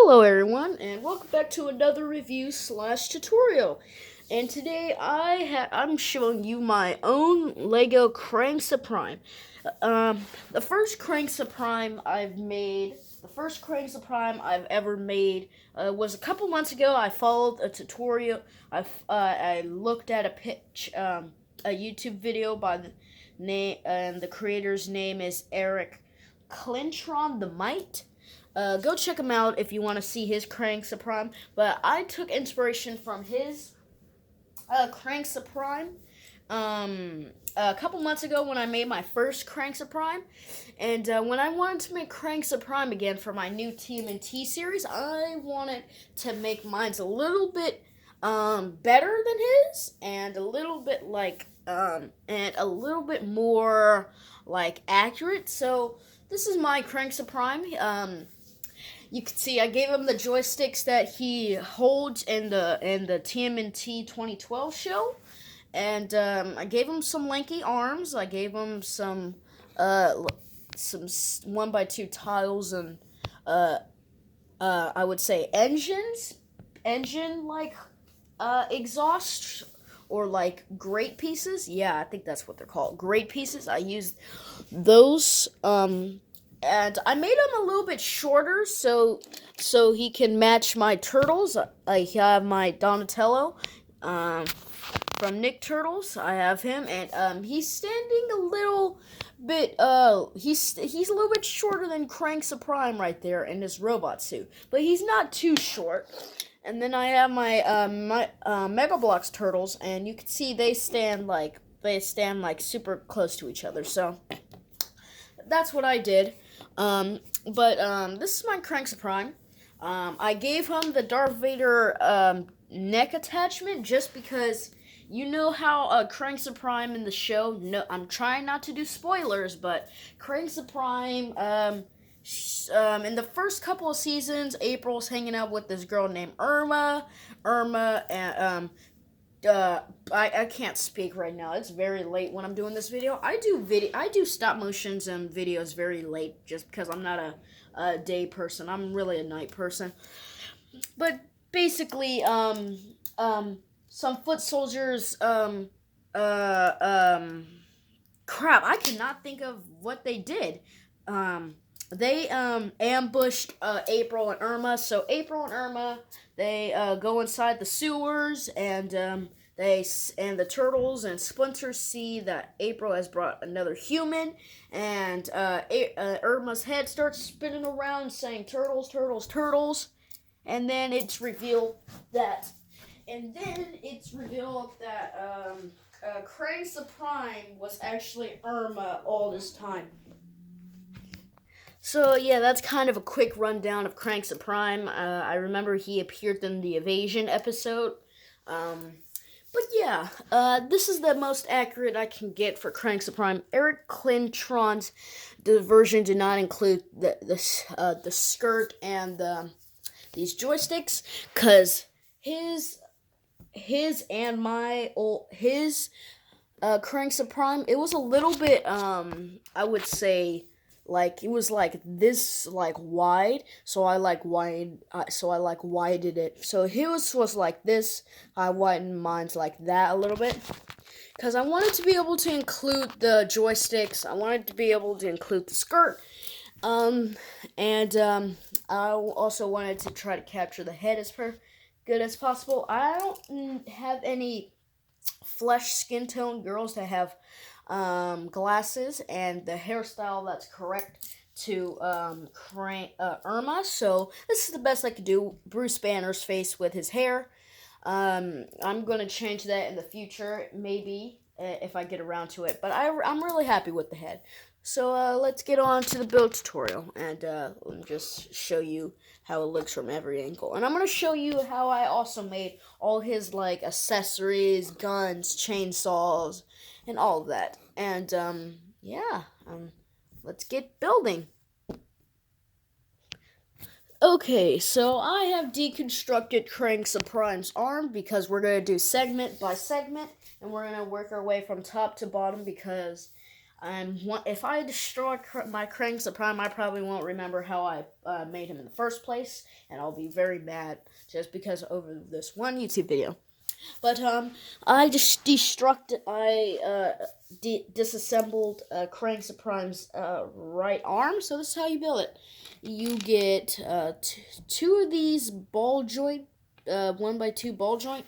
Hello everyone, and welcome back to another review slash tutorial. And today I'm showing you my own Lego Kraang Subprime. The first Kraang Subprime I've ever made was a couple months ago. I followed a tutorial. I looked at a YouTube video by the name, and the creator's name is Eric Clintron the Mite. Go check him out if you want to see his Kraang Subprime. But I took inspiration from his Kraang Subprime a couple months ago when I made my first Kraang Subprime. And when I wanted to make Kraang Subprime again for my new TMNT series, I wanted to make mine a little bit better than his, and a little bit more like accurate. So this is my Kraang Subprime. You can see I gave him the joysticks that he holds in the TMNT 2012 show, and I gave him some lanky arms. I gave him some 1x2 tiles, and I would say engine like exhaust, or like grate pieces. Yeah, I think that's what they're called, grate pieces. I used those. And I made him a little bit shorter so he can match my turtles. I have my Donatello from Nick Turtles. I have him, and he's standing a little bit. He's a little bit shorter than Kraang Subprime right there in his robot suit, but he's not too short. And then I have my Mega Bloks turtles, and you can see they stand like super close to each other. So that's what I did. This is my Kraang Subprime. I gave him the Darth Vader neck attachment just because you know how Kraang Subprime in the show. No, I'm trying not to do spoilers, but Kraang Subprime in the first couple of seasons, April's hanging out with this girl named Irma. And I can't speak right now. It's very late when I'm doing this video. I do stop motions and videos very late just because I'm not a day person. I'm really a night person. But basically, some foot soldiers, crap, I cannot think of what they did. They ambushed April and Irma. So April and Irma, they go inside the sewers, and the turtles and Splinter see that April has brought another human, and Irma's head starts spinning around saying turtles, turtles, turtles, and then it's revealed that Kraang Subprime was actually Irma all this time. So yeah, that's kind of a quick rundown of Kraang Subprime. I remember he appeared in the Evasion episode. But yeah, this is the most accurate I can get for Kraang Subprime. Eric Clintron's version did not include the skirt and these joysticks, cause his Kraang Subprime, it was a little bit I would say, like, it was like this, like wide, so I widened it. So his was like this. I widened mine's like that a little bit, because I wanted to be able to include the joysticks. I wanted to be able to include the skirt, and I also wanted to try to capture the head as good as possible. I don't have any flesh skin tone girls that have glasses and the hairstyle that's correct to Irma. So this is the best I could do. Bruce Banner's face with his hair. I'm gonna change that in the future, maybe if I get around to it. But I'm really happy with the head. So let's get on to the build tutorial, and let me just show you how it looks from every angle. And I'm going to show you how I also made all his like accessories, guns, chainsaws, and all of that. And let's get building. Okay, so I have deconstructed Kraang Subprime's arm because we're going to do segment by segment, and we're going to work our way from top to bottom because If I destroy my Kraang Subprime, I probably won't remember how I made him in the first place, and I'll be very mad just because over this one YouTube video. But I just disassembled Kraang Subprime's right arm. So this is how you build it. You get two of these ball joint, 1x2 ball joint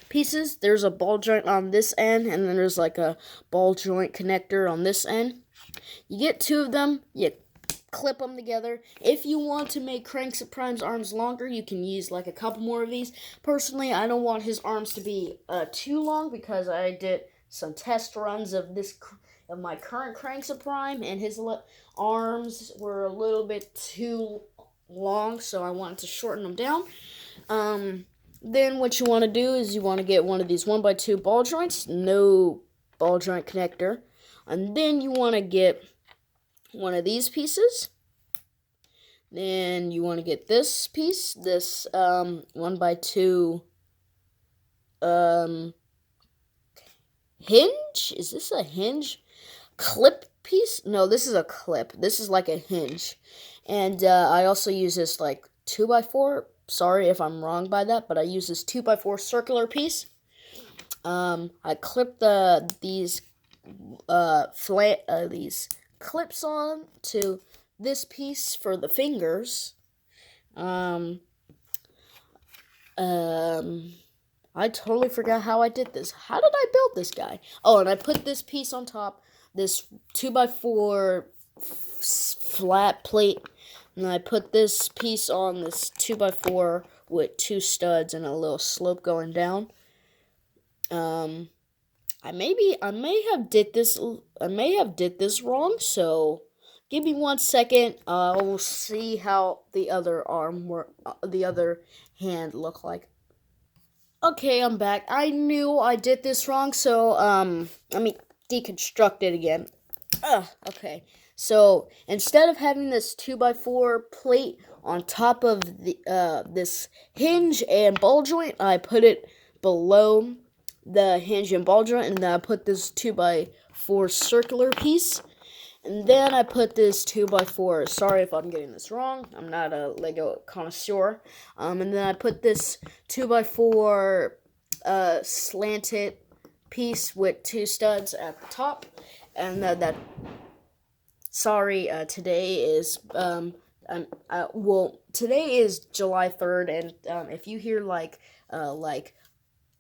pieces. There's a ball joint on this end, and then there's like a ball joint connector on this end. You get two of them. You clip them together. If you want to make Kraang Subprime's arms longer, you can use like a couple more of these. Personally, I don't want his arms to be too long because I did some test runs of my current Kraang Subprime, and his arms were a little bit too long, so I wanted to shorten them down. Then what you want to do is you want to get one of these 1x2 ball joints, no ball joint connector, and then you want to get one of these pieces. Then you want to get this piece, this 1x2 hinge. Is this a hinge? Clip piece? No, this is a clip. This is like a hinge. And I also use this like 2x4. Sorry if I'm wrong by that, but I use this 2x4 circular piece. I clip these clips on to this piece for the fingers. I totally forgot how I did this. How did I build this guy? Oh, and I put this piece on top, this 2x4 flat plate. And I put this piece on this 2x4 with two studs and a little slope going down. I may have did this wrong, so give me 1 second. We'll see how the other hand look like. Okay, I'm back. I knew I did this wrong, so let me deconstruct it again. Okay. So instead of having this 2x4 plate on top of this hinge and ball joint, I put it below the hinge and ball joint, and then I put this 2x4 circular piece, and then I put this 2x4. Sorry if I'm getting this wrong. I'm not a Lego connoisseur. And then I put this 2x4 slanted piece with two studs at the top, and that. Sorry, today is today is July 3rd, and if you hear like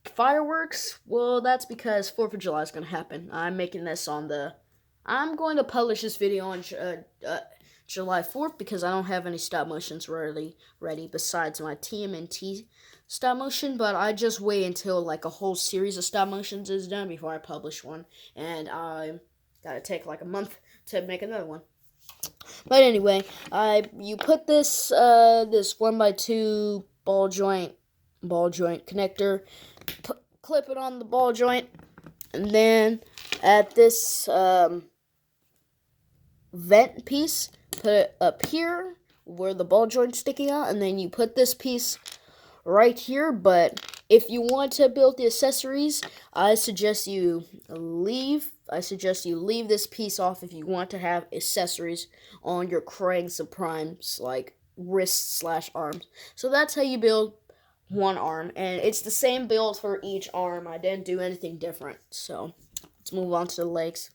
fireworks, well, that's because 4th of July is gonna happen. I'm going to publish this video on July 4th because I don't have any stop motions ready besides my TMNT stop motion, but I just wait until like a whole series of stop motions is done before I publish one, and I gotta take like a month to make another one. But anyway, you put this 1x2 ball joint connector, clip it on the ball joint, and then at this vent piece, put it up here where the ball joint's sticking out, and then you put this piece right here. But if you want to build the accessories, I suggest you leave this piece off if you want to have accessories on your Kraang Subprime's like wrists/arms. So that's how you build one arm, and it's the same build for each arm. I didn't do anything different. So let's move on to the legs.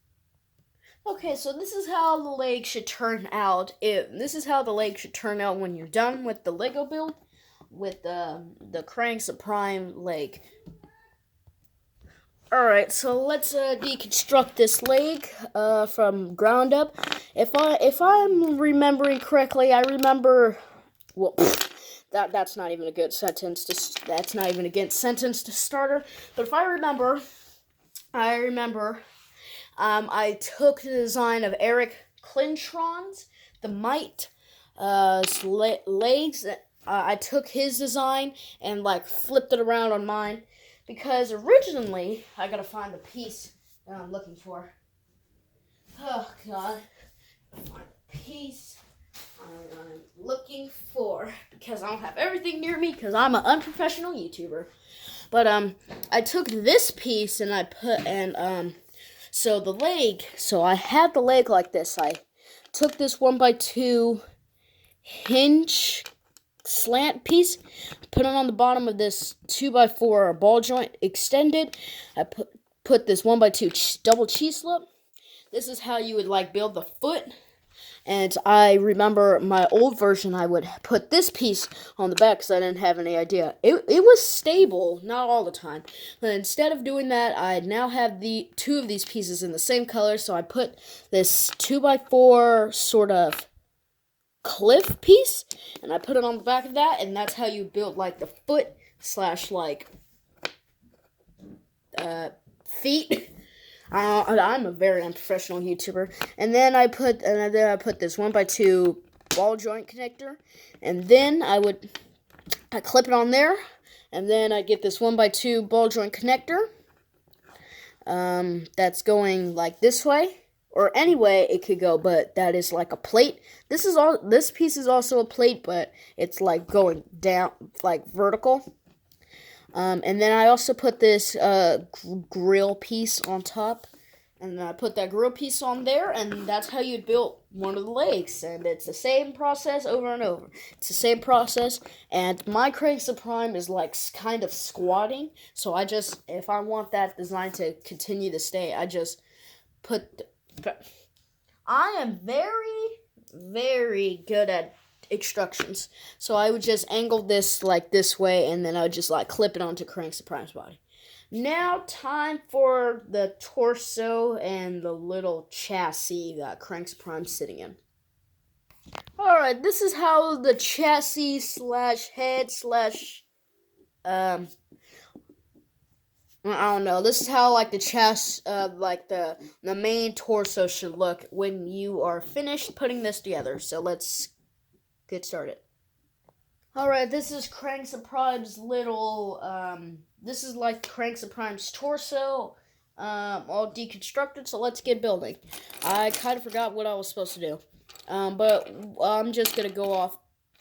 Okay, so this is how the leg should turn out. This is how the leg should turn out when you're done with the Lego build with the Kraang Subprime leg. Alright, so let's deconstruct this leg from ground up. If I'm remembering correctly, I remember, well, that's not even a good sentence to starter. But if I remember, I took the design of Eric Clintron's the Mite legs. I took his design and like flipped it around on mine. Because originally, I gotta find the piece that I'm looking for. Oh, God. Find the piece I'm looking for. Because I don't have everything near me, because I'm an unprofessional YouTuber. But, I took this piece and So the leg, so I had the leg like this. I took this 1x2 hinge slant piece, put it on the bottom of this 2x4 ball joint, extended. I put this 1x2 double cheese slip. This is how you would like build the foot. And I remember my old version, I would put this piece on the back because I didn't have any idea. It was stable, not all the time. But instead of doing that, I now have the two of these pieces in the same color. So I put this 2x4 sort of cliff piece, and I put it on the back of that, and that's how you build like the foot slash like feet. I'm a very unprofessional YouTuber. And then I put this 1x2 ball joint connector, and then I clip it on there, and then I get this 1x2 ball joint connector. That's going like this way, or any way it could go, but that is like a plate. This piece is also a plate, but it's like going down like vertical. And then I also put this grill piece on top, and then I put that grill piece on there, and that's how you build one of the legs. And it's the same process over and over. It's the same process, and my Kraang Subprime is like kind of squatting, so if I want that design to continue to stay, I just I am very, very good at instructions. So I would just angle this like this way, and then I would just like clip it onto Kraang Subprime's body. Now time for the torso and the little chassis that Kraang Subprime's sitting in. Alright, this is how the chassis slash head slash I don't know. This is how like the chest, like the main torso should look when you are finished putting this together. So let's get started. Alright, this is Kraang Subprime's little, this is like Kraang Subprime's torso, all deconstructed, so let's get building. I kind of forgot what I was supposed to do, but I'm just gonna go off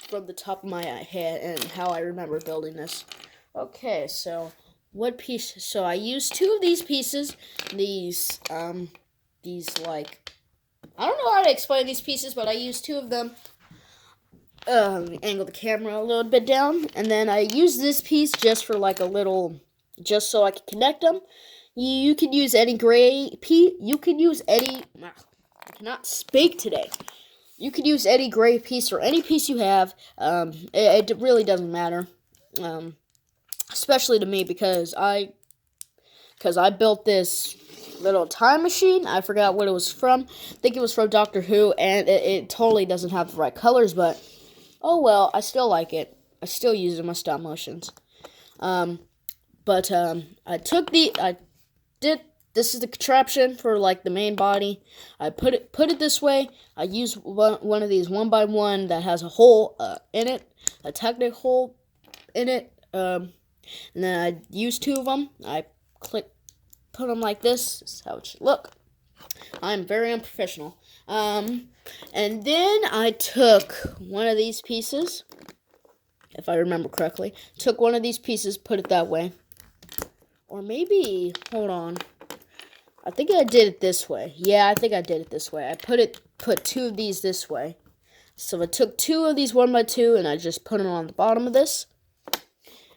from the top of my head and how I remember building this. Okay, so what piece? So I used two of these pieces, these like, I don't know how to explain these pieces, but I used two of them. Angle the camera a little bit down, and then I use this piece just for like a little, just so I can connect them. You can use any gray piece. You can use any. I cannot speak today. You could use any gray piece or any piece you have. It really doesn't matter. Especially to me because I built this little time machine. I forgot what it was from. I think it was from Doctor Who, and it totally doesn't have the right colors, but oh well, I still like it. I still use it in my stop motions. I did, this is the contraption for like the main body. I put it this way. I used one of these 1x1 that has a hole in it, a technic hole in it. And then I used two of them. I put them like this. This is how it should look. I'm very unprofessional. And then I took one of these pieces, if I remember correctly. Took one of these pieces, put it that way. Or maybe, hold on. I think I did it this way. Yeah, I think I did it this way. I put two of these this way. So I took two of these 1x2 and I just put them on the bottom of this.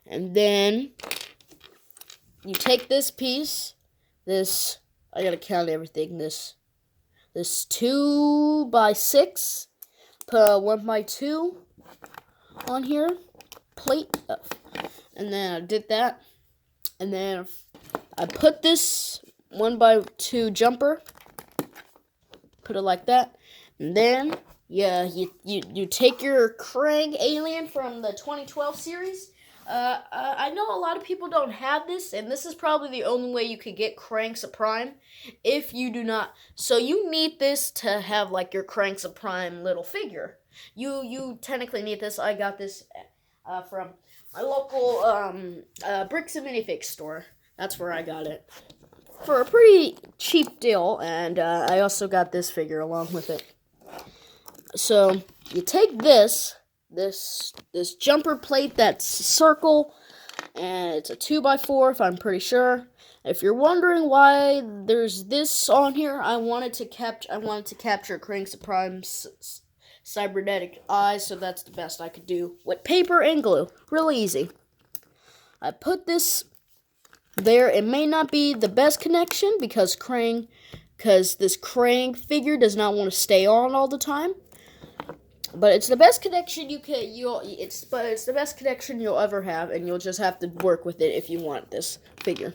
And then you take this piece, I gotta count everything, this 2x6, put a 1x2 on here, plate, and then I did that, and then I put this 1x2 jumper, put it like that, and then, yeah, you take your Kraang alien from the 2012 series. I know a lot of people don't have this, and this is probably the only way you could get Kraang Subprime if you do not. So you need this to have like your Kraang Subprime little figure. You technically need this. I got this from my local Bricks and Minifig store. That's where I got it for a pretty cheap deal, and I also got this figure along with it. So you take this jumper plate that's circle, and it's a 2x4 if I'm pretty sure. If you're wondering why there's this on here, I wanted to capture Kraang Subprime's cybernetic eyes, so that's the best I could do with paper and glue. Really easy. I put this there. It may not be the best connection because this Kraang figure does not want to stay on all the time. But it's the best connection it's the best connection you'll ever have, and you'll just have to work with it if you want this figure.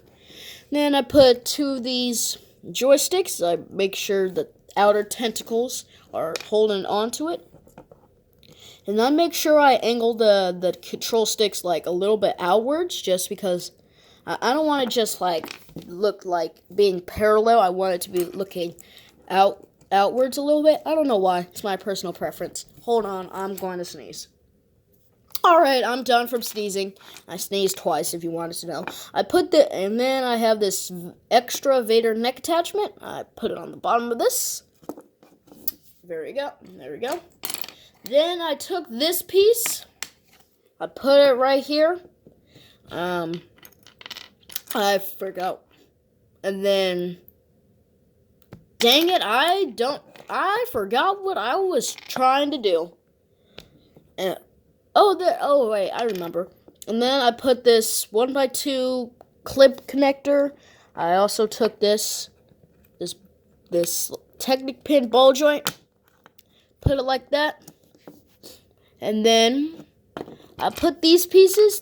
Then I put 2 of these joysticks. I make sure the outer tentacles are holding onto it. And I make sure I angle the control sticks like a little bit outwards, just because I don't want it just like look like being parallel. I want it to be looking outwards a little bit. I don't know why. It's my personal preference. Hold on, I'm going to sneeze. Alright, I'm done from sneezing. I sneezed twice, if you wanted to know. And then I have this extra Vader neck attachment. I put it on the bottom of this. There we go. Then I took this piece. I put it right here. I forgot. And then, dang it, I forgot what I was trying to do. Wait, I remember. And then I put this 1x2 clip connector. I also took this Technic pin ball joint, put it like that. And then I put these pieces,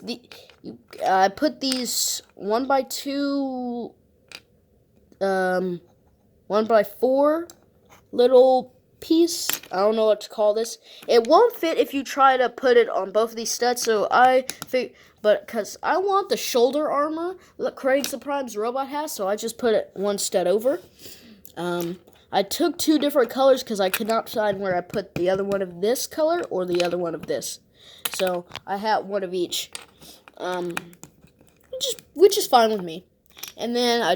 I put these 1x2, 1x4 little piece. I don't know what to call this. It won't fit if you try to put it on both of these studs, so because I want the shoulder armor that Kraang Subprime's robot has, so I just put it one stud over. I took 2 different colors because I could not decide where I put the other one of this color or the other one of this. So I had one of each, which is fine with me. And then I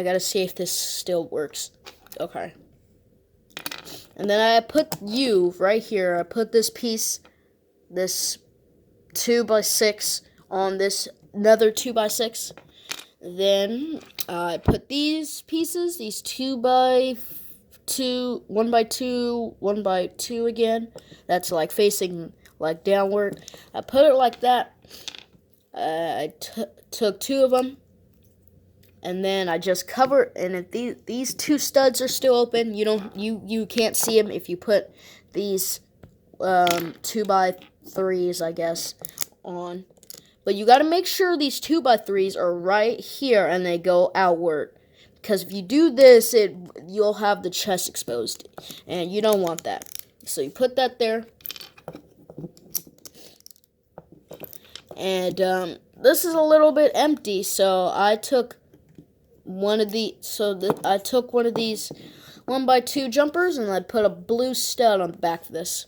gotta see if this still works. Okay. And then I put you right here. I put this piece, this 2x6 on this another 2x6. Then I put these pieces, these 2x2, 1x2 again. That's like facing like downward. I put it like that. I took 2 of them. And then I just cover, and if these 2 studs are still open, you can't see them if you put these 2x3s, I guess, on. But you got to make sure these 2x3s are right here and they go outward, because if you do this, you'll have the chest exposed, and you don't want that. So you put that there, and this is a little bit empty, so I took one of these 1x2 jumpers, and I put a blue stud on the back of this.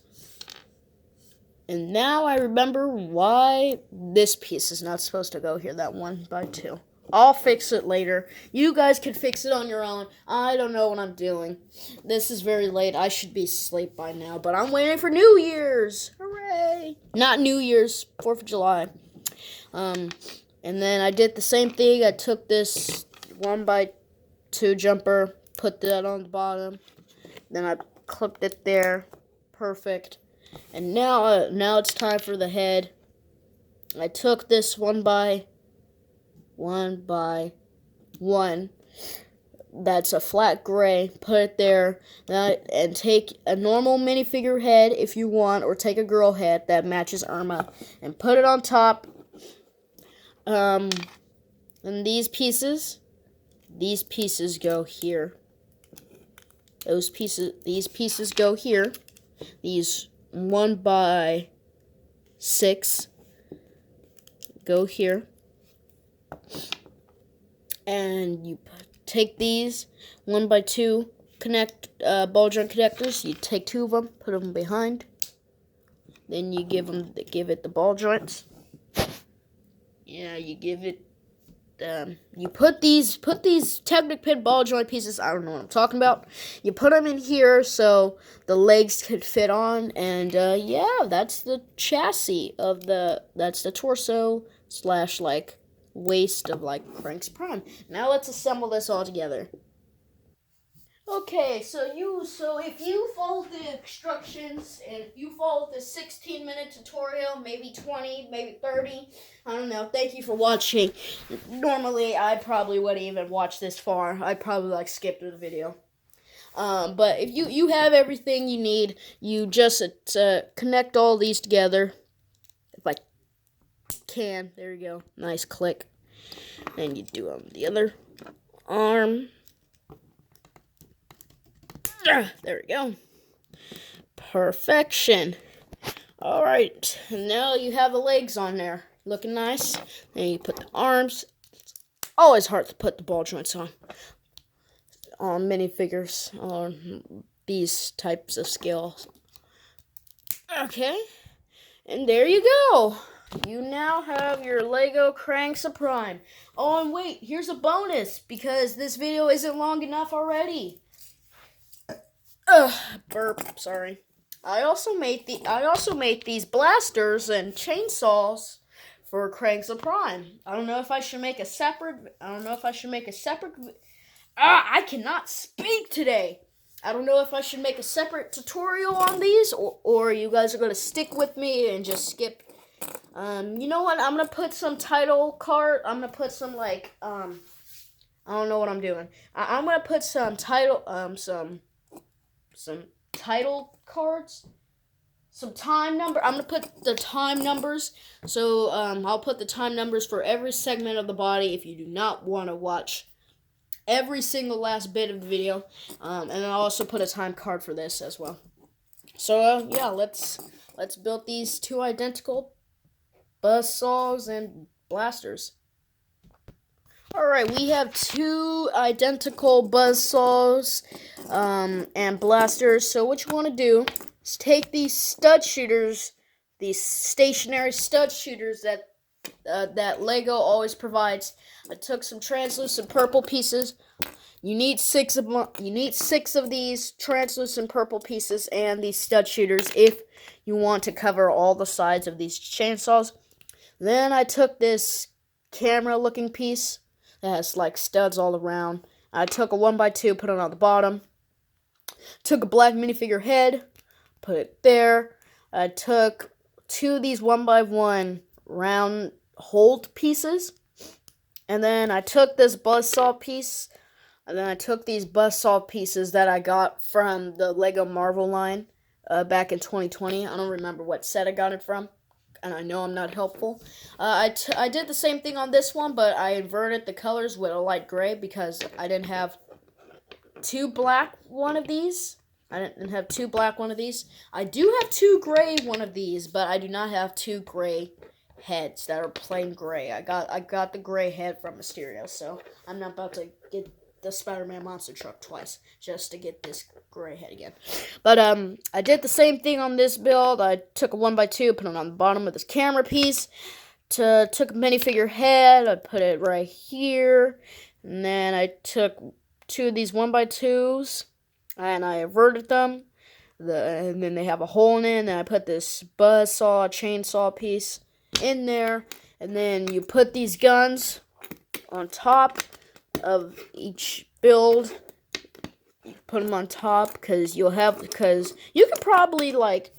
And now I remember why this piece is not supposed to go here, that 1x2. I'll fix it later. You guys can fix it on your own. I don't know what I'm doing. This is very late. I should be asleep by now, but I'm waiting for New Year's. Hooray! Not New Year's, 4th of July. And then I did the same thing. I took this 1x2 jumper, put that on the bottom, then I clipped it there. Perfect. And now it's time for the head. I took this 1x1 that's a flat gray, put it there, and take a normal minifigure head if you want, or take a girl head that matches Irma, and put it on top. And these pieces go here. These pieces go here. These 1x6 go here. And you take these 1x2 ball joint connectors. You take 2 of them, put them behind. Then you give it the ball joints. Yeah, you give it you put these Technic pin ball joint pieces. I don't know what I'm talking about. You put them in here so the legs could fit on, and yeah, that's the chassis of that's the torso slash like waist of like Kraang's Prime. Now let's assemble this all together. Okay, so if you follow the instructions and if you follow the 16-minute tutorial, maybe 20, maybe 30, I don't know. Thank you for watching. Normally, I probably wouldn't even watch this far. I'd probably like skip through the video. But if you have everything you need, you just connect all these together. If I can, there you go. Nice click. And you do the other arm. There we go. Perfection. Alright, now you have the legs on there. Looking nice. Then you put the arms. It's always hard to put the ball joints on minifigures on these types of scales. Okay. And there you go. You now have your Lego Kraang Subprime. Oh, and wait, here's a bonus because this video isn't long enough already. Burp. Sorry. I also made these blasters and chainsaws for Kraang Subprime. I don't know if I should make a separate. I cannot speak today. I don't know if I should make a separate tutorial on these, or you guys are gonna stick with me and just skip. You know what? I'm gonna put some title card. I'm gonna put some like I don't know what I'm doing. I'm gonna put some title some title cards, some time number. I'm gonna put the time numbers. So I'll put the time numbers for every segment of the body if you do not want to watch every single last bit of the video. And I'll also put a time card for this as well. So yeah, let's build these two identical buzzsaws and blasters. Alright, we have two identical buzzsaws and blasters. So what you want to do is take these stud shooters, these stationary stud shooters that Lego always provides. I took some translucent purple pieces. You need six of these translucent purple pieces and these stud shooters if you want to cover all the sides of these chainsaws. Then I took this camera looking piece that has like studs all around. I took a 1x2, put it on the bottom. Took a black minifigure head, put it there. I took two of these 1x1 round hold pieces. And then I took this buzzsaw piece. And then I took these buzzsaw pieces that I got from the Lego Marvel line back in 2020. I don't remember what set I got it from. And I know I'm not helpful. I did the same thing on this one, but I inverted the colors with a light gray because I didn't have two black one of these. I do have two gray one of these, but I do not have two gray heads that are plain gray. I got the gray head from Mysterio, so I'm not about to get the Spider-Man monster truck twice just to get this gray head again. But I did the same thing on this build. I took a 1x2, put it on the bottom of this camera piece. Took a minifigure head, I put it right here. And then I took two of these 1x2s and I inverted them. And then they have a hole in it, and I put this buzzsaw chainsaw piece in there. And then you put these guns on top of each build. You put them on top because you could probably like,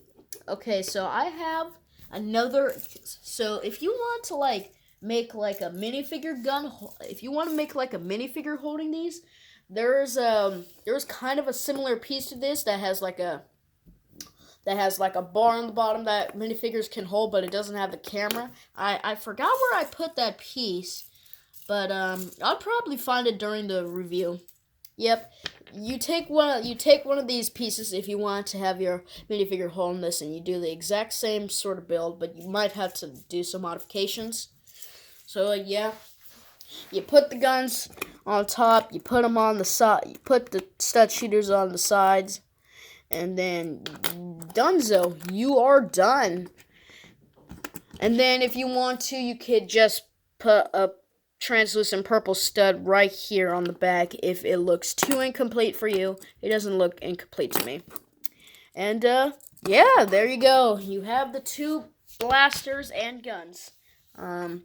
okay, so I have another, so if you want to like make like a minifigure gun, if you want to make like a minifigure holding these, there's kind of a similar piece to this that has like a bar on the bottom that minifigures can hold, but it doesn't have the camera. I forgot where I put that piece. But I'll probably find it during the review. Yep, you take one of these pieces if you want to have your minifigure holding this, and you do the exact same sort of build, but you might have to do some modifications. So yeah, you put the guns on top, you put them on the side, you put the stud shooters on the sides, and then donezo, you are done. And then if you want to, you could just put a translucent purple stud right here on the back. If it looks too incomplete for you, it doesn't look incomplete to me. And, yeah, there you go. You have the 2 blasters and guns.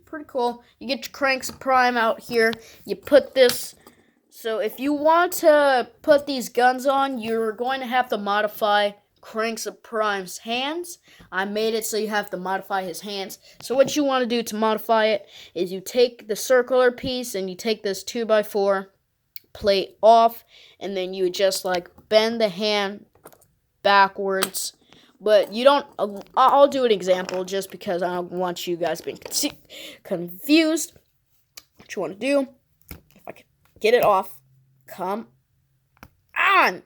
Pretty cool. You get your Kraang Subprime out here. You put this. So if you want to put these guns on, you're going to have to modify Kraang Subprime's hands. I made it so you have to modify his hands. So what you want to do to modify it is you take the circular piece and you take this 2x4 plate off, and then you just like bend the hand backwards. But you don't, I'll do an example just because I don't want you guys being confused. What you want to do, if I can get it off, come on.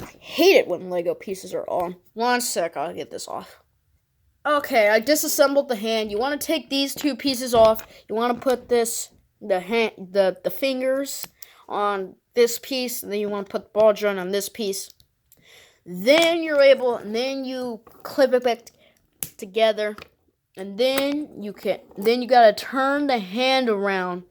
I hate it when Lego pieces are on. 1 sec, I'll get this off. Okay, I disassembled the hand. You want to take these 2 pieces off. You want to put the fingers on this piece, and then you want to put the ball joint on this piece. Then then you clip it back together, and then you gotta turn the hand around,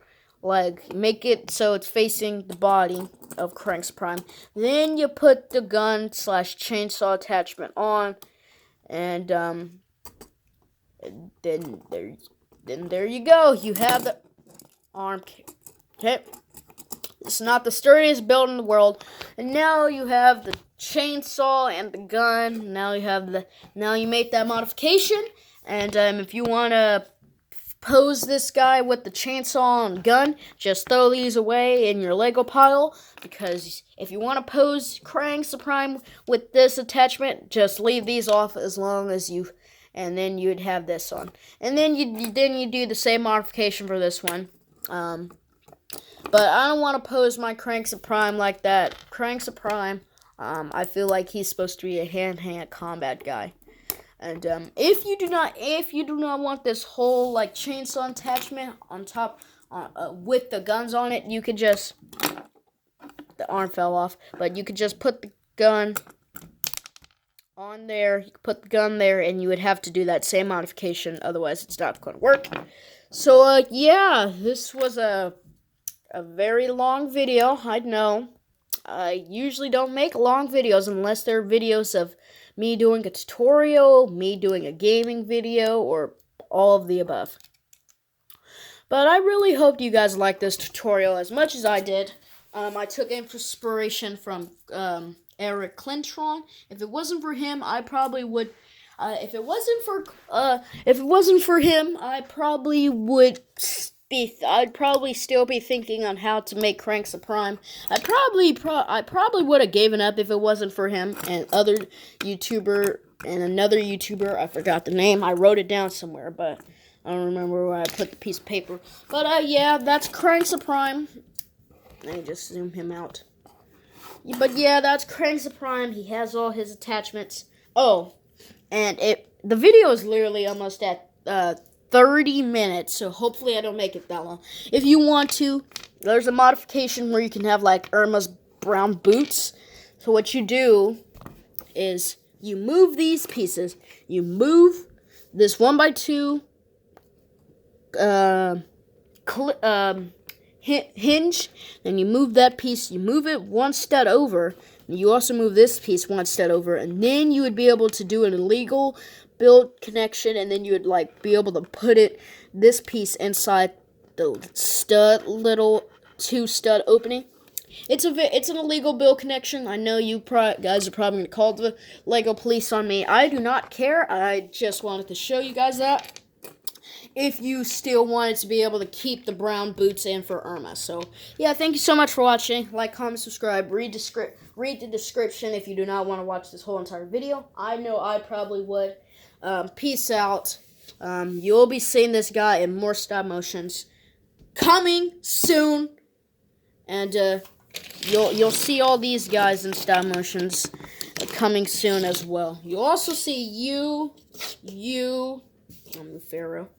like make it so it's facing the body of Kraang Subprime. Then you put the gun / chainsaw attachment on, and then there you go. You have the arm. Okay. It's not the sturdiest build in the world. And now you have the chainsaw and the gun. Now you make that modification. And if you want to pose this guy with the chainsaw and gun, just throw these away in your Lego pile. Because if you want to pose Kraang Subprime with this attachment, just leave these off as long as you. And then you'd have this on. And then you do the same modification for this one. But I don't want to pose my Kraang Subprime like that. Kraang Subprime, I feel like he's supposed to be a hand-to-hand combat guy. And if you do not want this whole like chainsaw attachment on top, with the guns on it, you could just, the arm fell off, but you could just put the gun on there. You could put the gun there, and you would have to do that same modification. Otherwise, it's not going to work. So yeah, this was a very long video, I know. I usually don't make long videos unless they're videos of me doing a tutorial, me doing a gaming video, or all of the above. But I really hope you guys like this tutorial as much as I did. I took inspiration from Eric Clintron. If it wasn't for him, I probably would. If it wasn't for him, I'd probably still be thinking on how to make Kraang Subprime. I probably would have given up if it wasn't for him and another YouTuber. I forgot the name. I wrote it down somewhere, but I don't remember where I put the piece of paper. But yeah, that's Kraang Subprime. Let me just zoom him out. But yeah, that's Kraang Subprime. He has all his attachments. Oh, and the video is literally almost at 30 minutes, so hopefully I don't make it that long. If you want to, there's a modification where you can have like Irma's brown boots. So what you do is you move these pieces. You move this 1x2 hinge, then you move that piece. You move it 1 stud over. You also move this piece 1 stud over, and then you would be able to do an illegal build connection, and then you would like be able to put this piece inside the little 2 stud opening. It's an illegal build connection. I know you guys are probably gonna call the Lego police on me. I do not care. I just wanted to show you guys that. If you still wanted to be able to keep the brown boots in for Irma. So, yeah, thank you so much for watching. Like, comment, subscribe, read the description if you do not want to watch this whole entire video. I know I probably would. Peace out. You'll be seeing this guy in more stop motions coming soon. And, you'll see all these guys in stop motions coming soon as well. You'll also see I'm the Pharaoh.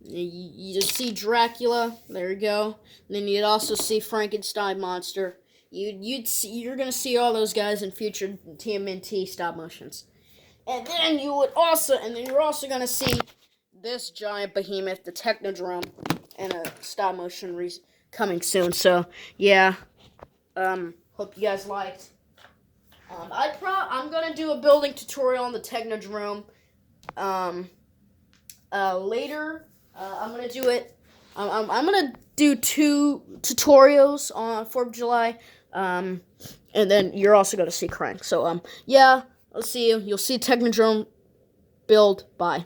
You just see Dracula. There you go. And then you'd also see Frankenstein monster. You're gonna see all those guys in future TMNT stop motions. And then you're also gonna see this giant behemoth, the Technodrome. and a stop motion coming soon. So yeah, hope you guys liked. I'm gonna do a building tutorial on the Technodrome. Later, I'm gonna do it. I'm gonna do 2 tutorials on 4th of July. And then you're also gonna see Kraang. So yeah, I'll see you. You'll see Technodrome build. Bye.